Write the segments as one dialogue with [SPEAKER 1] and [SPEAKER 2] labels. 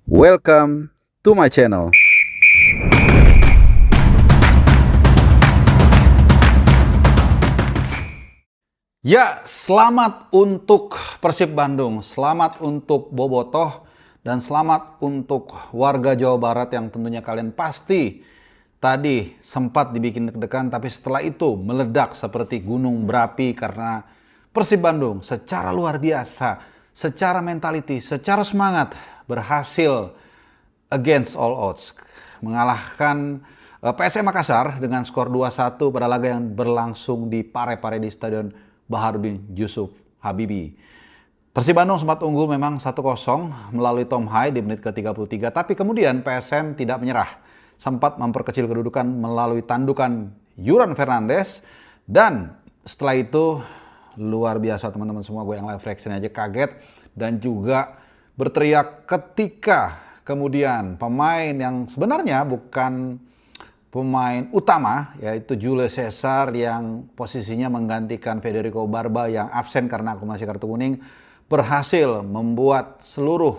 [SPEAKER 1] Welcome to my channel.
[SPEAKER 2] Ya, selamat untuk Persib Bandung, selamat untuk Bobotoh, dan selamat untuk warga Jawa Barat yang tentunya kalian pasti tadi sempat dibikin deg-degan, tapi setelah itu meledak seperti gunung berapi karena Persib Bandung secara luar biasa, secara mentality, secara semangat berhasil against all odds mengalahkan PSM Makassar dengan skor 2-1 pada laga yang berlangsung di Parepare di Stadion Baharudin Yusuf Habibie. Persib Bandung sempat unggul memang 1-0 melalui Tom Hai di menit ke-33, tapi kemudian PSM tidak menyerah. Sempat memperkecil kedudukan melalui tandukan Yuran Fernandes, dan setelah itu luar biasa teman-teman semua, gue yang live reaction aja kaget dan juga berteriak ketika kemudian pemain yang sebenarnya bukan pemain utama, yaitu Julio Cesar yang posisinya menggantikan Federico Barba yang absen karena akumulasi kartu kuning, berhasil membuat seluruh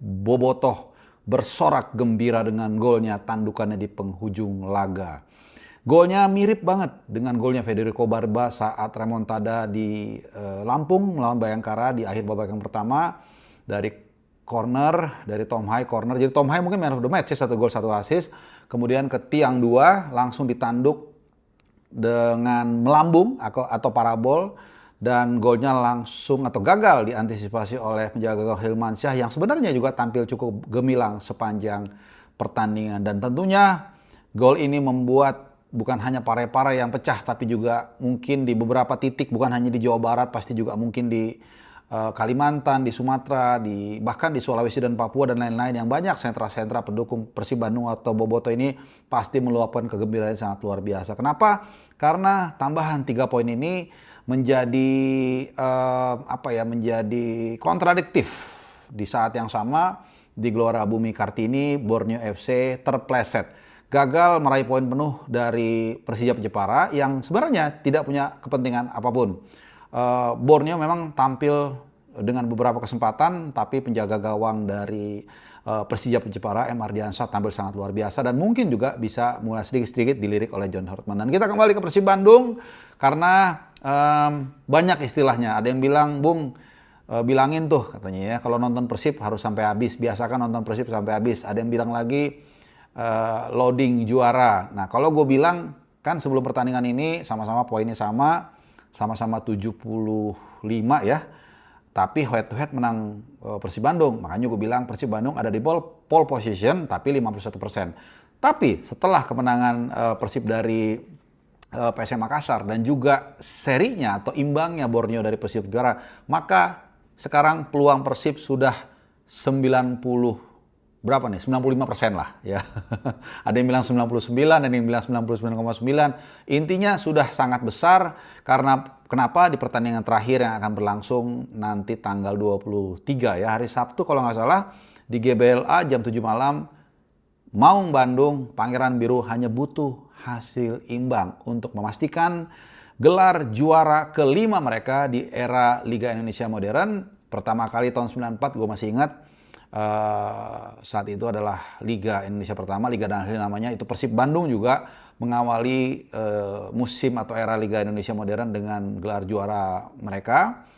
[SPEAKER 2] Bobotoh bersorak gembira dengan golnya, tandukannya di penghujung laga. Golnya mirip banget dengan golnya Federico Barba saat remontada di Lampung melawan Bayangkara di akhir babak yang pertama dari corner, dari Tom Hai corner. Jadi Tom Hai mungkin man of the match ya, 1 gol 1 assist. Kemudian ke tiang 2 langsung ditanduk dengan melambung atau parabol, dan golnya langsung atau gagal diantisipasi oleh penjaga gawang Hilmansyah yang sebenarnya juga tampil cukup gemilang sepanjang pertandingan. Dan tentunya gol ini membuat bukan hanya Parepare yang pecah, tapi juga mungkin di beberapa titik, bukan hanya di Jawa Barat, pasti juga mungkin di Kalimantan, di Sumatera, bahkan di Sulawesi dan Papua dan lain-lain, yang banyak sentra-sentra pendukung Persib Bandung atau Bobotoh ini pasti meluapkan kegembiraan sangat luar biasa. Kenapa? Karena tambahan 3 poin ini menjadi menjadi kontradiktif di saat yang sama di Gelora Bumi Kartini Borneo FC terpleset. Gagal meraih poin penuh dari Persija Jepara yang sebenarnya tidak punya kepentingan apapun. Borneo memang tampil dengan beberapa kesempatan, tapi penjaga gawang dari Persija Jepara, M. Ardiansyah, tampil sangat luar biasa dan mungkin juga bisa mulai sedikit-sedikit dilirik oleh John Hartman. Dan kita kembali ke Persib Bandung karena banyak istilahnya. Ada yang bilang, Bung, bilangin tuh katanya ya, kalau nonton Persib harus sampai habis. Biasakan nonton Persib sampai habis. Ada yang bilang lagi loading juara. Nah, kalau gue bilang kan sebelum pertandingan ini sama-sama poinnya sama-sama 75 ya. Tapi head to head menang Persib Bandung. Makanya gue bilang Persib Bandung ada di pole position tapi 51%. Tapi setelah kemenangan Persib dari PSM Makassar dan juga serinya atau imbangnya Borneo dari Persib juara, maka sekarang peluang Persib sudah 95% lah ya. Ada yang bilang 99, ada yang bilang 99,9. Intinya sudah sangat besar karena kenapa di pertandingan terakhir yang akan berlangsung nanti tanggal 23 ya, hari Sabtu kalau nggak salah, di GBLA jam 7 malam, Maung Bandung, Pangeran Biru hanya butuh hasil imbang untuk memastikan gelar juara kelima mereka di era Liga Indonesia Modern. Pertama kali tahun 94, gue masih ingat, saat itu adalah Liga Indonesia pertama, Liga Dangil namanya. Itu Persib Bandung juga mengawali musim atau era Liga Indonesia Modern dengan gelar juara mereka,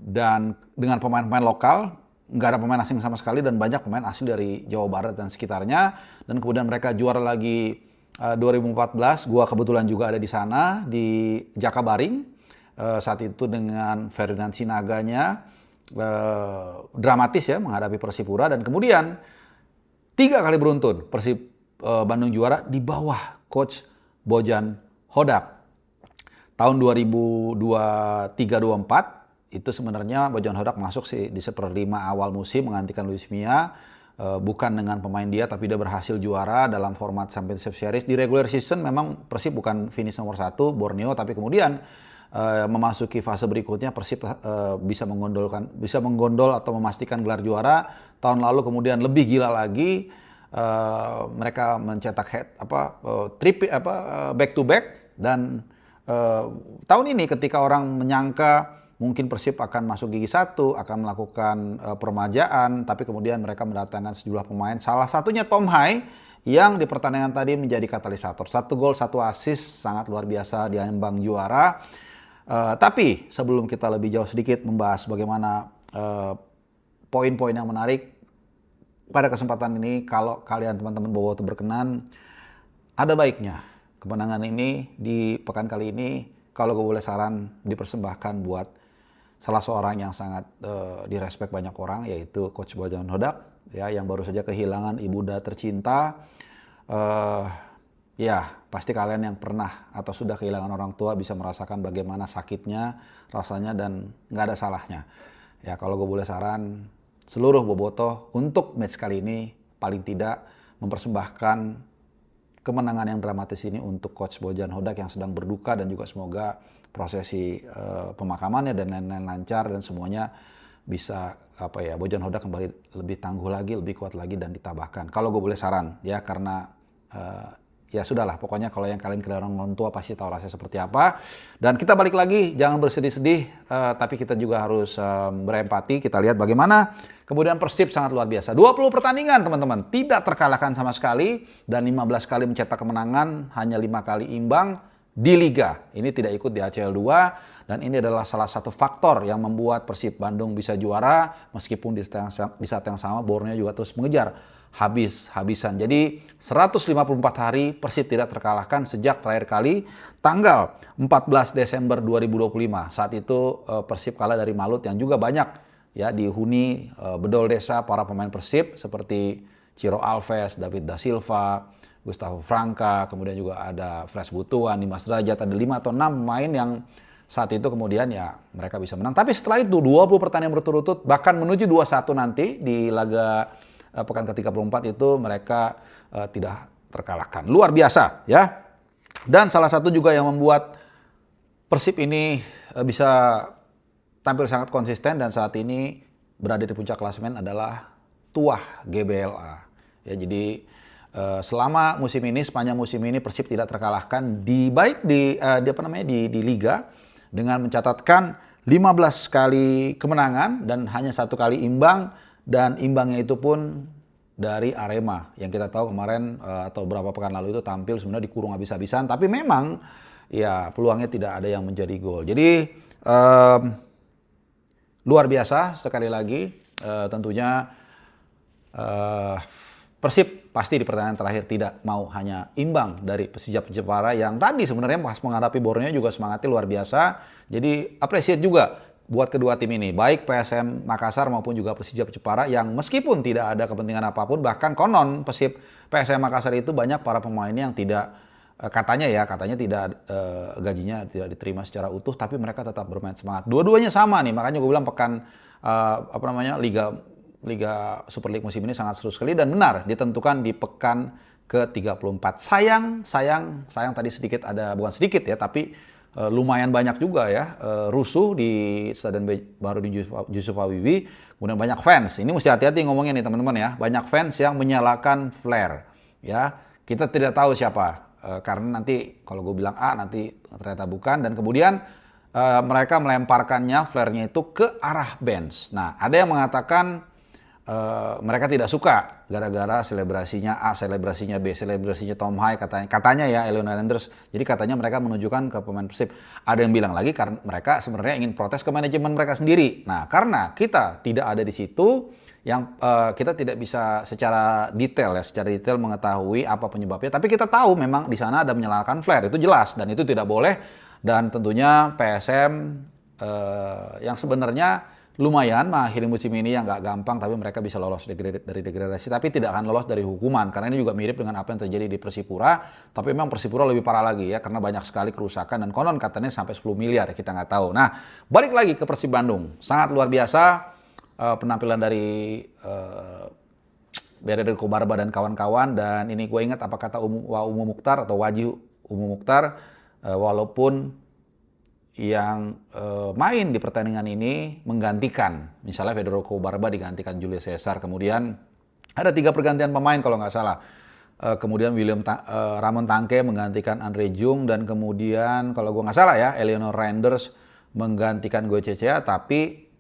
[SPEAKER 2] dan dengan pemain-pemain lokal, nggak ada pemain asing sama sekali dan banyak pemain asing dari Jawa Barat dan sekitarnya. Dan kemudian mereka juara lagi 2014, gua kebetulan juga ada di sana di Jakabaring saat itu dengan Ferdinand Sinaganya. Dramatis ya menghadapi Persipura, dan kemudian 3 kali beruntun Persib Bandung juara di bawah coach Bojan Hodak. Tahun 2023-24 itu sebenarnya Bojan Hodak masuk di seperlima awal musim menggantikan Luis Mia, bukan dengan pemain dia, tapi dia berhasil juara dalam format Championship Series. Di regular season memang Persib bukan finish nomor 1 Borneo, tapi kemudian memasuki fase berikutnya Persib bisa menggondol atau memastikan gelar juara. Tahun lalu kemudian lebih gila lagi, mereka mencetak back to back, dan tahun ini ketika orang menyangka mungkin Persib akan masuk gigi satu, akan melakukan permajaan, tapi kemudian mereka mendatangkan sejumlah pemain. Salah satunya Tom Hai yang di pertandingan tadi menjadi katalisator. 1 gol, 1 assist, sangat luar biasa di ambang juara. Tapi sebelum kita lebih jauh sedikit membahas bagaimana poin-poin yang menarik, pada kesempatan ini kalau kalian teman-teman Bobotoh berkenan, ada baiknya kemenangan ini di pekan kali ini kalau gue boleh saran dipersembahkan buat salah seorang yang sangat direspek banyak orang, yaitu Coach Bojan Hodak ya, yang baru saja kehilangan ibunda tercinta. Ya pasti kalian yang pernah atau sudah kehilangan orang tua bisa merasakan bagaimana sakitnya rasanya dan nggak ada salahnya. Ya kalau gue boleh saran seluruh Bobotoh untuk match kali ini paling tidak mempersembahkan kemenangan yang dramatis ini untuk Coach Bojan Hodak yang sedang berduka, dan juga semoga prosesi pemakamannya dan lain-lain lancar dan semuanya bisa Bojan Hodak kembali lebih tangguh lagi, lebih kuat lagi dan ditabahkan. Kalau gue boleh saran ya, karena ya sudahlah, pokoknya kalau yang kalian kehilangan orang tua pasti tahu rasanya seperti apa. Dan kita balik lagi, jangan bersedih-sedih, tapi kita juga harus berempati. Kita lihat bagaimana kemudian Persib sangat luar biasa. 20 pertandingan teman-teman, tidak terkalahkan sama sekali, dan 15 kali mencetak kemenangan, hanya 5 kali imbang di Liga. Ini tidak ikut di ACL 2, dan ini adalah salah satu faktor yang membuat Persib Bandung bisa juara, meskipun di saat yang sama Borneo juga terus mengejar habis-habisan. Jadi 154 hari Persib tidak terkalahkan sejak terakhir kali tanggal 14 Desember 2025. Saat itu Persib kalah dari Malut yang juga banyak ya dihuni bedol desa para pemain Persib seperti Ciro Alves, David Da Silva, Gustavo Franca, kemudian juga ada Fresh Butuan, Dimas Derajat, ada 5 atau 6 pemain yang saat itu kemudian ya mereka bisa menang. Tapi setelah itu 20 pertandingan berturut-turut, bahkan menuju 2-1 nanti di laga pekan ke-34 itu mereka tidak terkalahkan. Luar biasa ya. Dan salah satu juga yang membuat Persib ini bisa tampil sangat konsisten dan saat ini berada di puncak klasemen adalah tuah GBLA. Ya, jadi selama musim ini, sepanjang musim ini Persib tidak terkalahkan di liga dengan mencatatkan 15 kali kemenangan dan hanya 1 kali imbang. Dan imbangnya itu pun dari Arema yang kita tahu kemarin atau beberapa pekan lalu itu tampil sebenarnya dikurung habis-habisan, tapi memang ya peluangnya tidak ada yang menjadi gol. Jadi luar biasa sekali lagi, tentunya Persib pasti di pertandingan terakhir tidak mau hanya imbang dari Persija Jepara yang tadi sebenarnya pas menghadapi Borneo juga semangatnya luar biasa. Jadi appreciate juga buat kedua tim ini, baik PSM Makassar maupun juga Persija Jepara yang meskipun tidak ada kepentingan apapun, bahkan konon PSM Makassar itu banyak para pemain yang tidak katanya tidak gajinya tidak diterima secara utuh, tapi mereka tetap bermain semangat. Dua-duanya sama nih, makanya gue bilang pekan Liga Super League musim ini sangat seru sekali dan benar ditentukan di pekan ke-34. Sayang tadi sedikit ada, bukan sedikit ya, tapi lumayan banyak juga ya rusuh di Stadion Baru di Yusuf Habibie. Kemudian banyak fans. Ini mesti hati-hati ngomongnya nih teman-teman ya. Banyak fans yang menyalakan flare. Ya, kita tidak tahu siapa. Karena nanti kalau gue bilang A nanti ternyata bukan. Dan kemudian mereka melemparkannya flare-nya itu ke arah bench. Nah, ada yang mengatakan mereka tidak suka gara-gara selebrasinya A, selebrasinya B, selebrasinya Tom Hai katanya ya Elon Islanders. Jadi katanya mereka menunjukkan ke pemain Persib. Ada yang bilang lagi karena mereka sebenarnya ingin protes ke manajemen mereka sendiri. Nah, karena kita tidak ada di situ, yang kita tidak bisa secara detail mengetahui apa penyebabnya. Tapi kita tahu memang di sana ada menyalakan flare, itu jelas dan itu tidak boleh. Dan tentunya PSM yang sebenarnya lumayan mengakhiri musim ini yang nggak gampang, tapi mereka bisa lolos dari degradasi, tapi tidak akan lolos dari hukuman, karena ini juga mirip dengan apa yang terjadi di Persipura, tapi memang Persipura lebih parah lagi ya, karena banyak sekali kerusakan, dan konon katanya sampai 10 miliar, kita nggak tahu. Nah, balik lagi ke Persib Bandung, sangat luar biasa penampilan dari Beredel Kobarba dan kawan-kawan, dan ini gue ingat apa kata Umu Mukhtar atau Wajih Umu Mukhtar, walaupun yang main di pertandingan ini menggantikan, misalnya Federico Barba digantikan Julius Caesar, kemudian ada 3 pergantian pemain kalau nggak salah, kemudian Ramon Tangke menggantikan Andre Jung, dan kemudian kalau gue nggak salah ya Eleanor Reinders menggantikan Goicoechea, tapi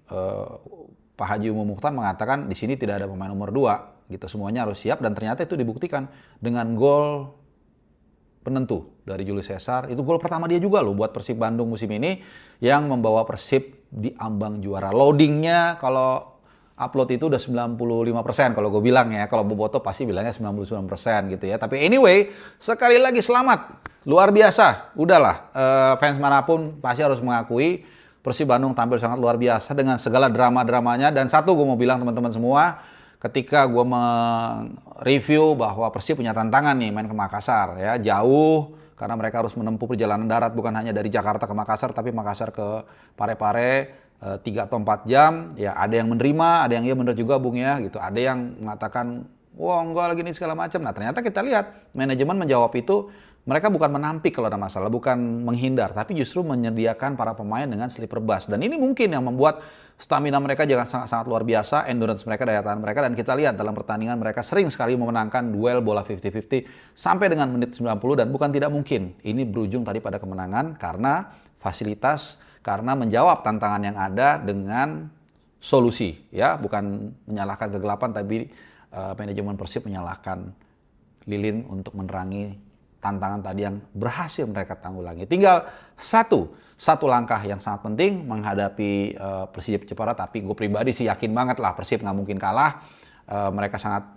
[SPEAKER 2] Pak Haji Umum Mukhtar mengatakan di sini tidak ada pemain nomor 2 gitu, semuanya harus siap, dan ternyata itu dibuktikan dengan gol penentu dari Julio Cesar. Itu gol pertama dia juga loh buat Persib Bandung musim ini yang membawa Persib di ambang juara. Loadingnya kalau upload itu udah 95% kalau gue bilang ya. Kalau Boboto pasti bilangnya 99% gitu ya. Tapi anyway, sekali lagi selamat. Luar biasa. Udahlah, fans manapun pasti harus mengakui Persib Bandung tampil sangat luar biasa dengan segala drama-dramanya. Dan satu gue mau bilang teman-teman semua, ketika gue mereview bahwa Persib punya tantangan nih main ke Makassar ya, jauh karena mereka harus menempuh perjalanan darat bukan hanya dari Jakarta ke Makassar tapi Makassar ke Parepare 3 atau 4 jam ya, ada yang menerima, ada yang iya bener juga Bung ya gitu, ada yang mengatakan wah enggak lagi nih segala macam. Nah ternyata kita lihat manajemen menjawab itu, mereka bukan menampik kalau ada masalah, bukan menghindar, tapi justru menyediakan para pemain dengan sleeper bus. Dan ini mungkin yang membuat stamina mereka jangan sangat luar biasa, endurance mereka, daya tahan mereka. Dan kita lihat dalam pertandingan mereka sering sekali memenangkan duel bola 50-50 sampai dengan menit 90. Dan bukan tidak mungkin ini berujung tadi pada kemenangan karena fasilitas, karena menjawab tantangan yang ada dengan solusi. Ya, bukan menyalahkan kegelapan, tapi manajemen Persib menyalahkan lilin untuk menerangi tantangan tadi yang berhasil mereka tanggulangi. Tinggal satu langkah yang sangat penting menghadapi Persija Jepara. Tapi gue pribadi sih yakin banget lah Persib nggak mungkin kalah. Mereka sangat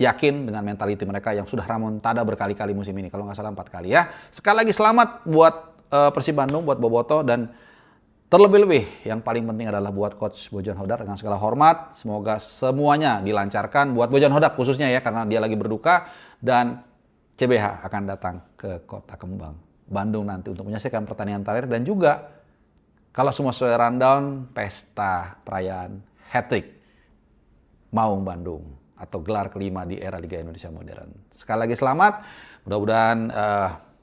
[SPEAKER 2] yakin dengan mentality mereka yang sudah remontada berkali-kali musim ini. Kalau nggak salah 4 kali ya. Sekali lagi selamat buat Persib Bandung, buat Boboto, dan terlebih-lebih yang paling penting adalah buat Coach Bojan Hodak. Dengan segala hormat, semoga semuanya dilancarkan buat Bojan Hodak khususnya ya, karena dia lagi berduka. Dan CBH akan datang ke Kota Kembang, Bandung nanti untuk menyaksikan pertandingan terakhir, dan juga kalau semua sesuai rundown, pesta perayaan hat-trick Maung Bandung atau gelar kelima di era Liga Indonesia Modern. Sekali lagi selamat, mudah-mudahan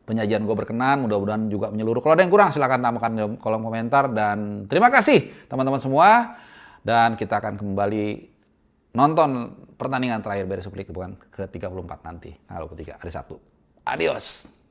[SPEAKER 2] penyajian gue berkenan, mudah-mudahan juga menyeluruh. Kalau ada yang kurang silahkan tambahkan di kolom komentar, dan terima kasih teman-teman semua, dan kita akan kembali nonton pertandingan terakhir beres Super League bukan ke-34 nanti, tanggal ketiga, hari Sabtu. Adios!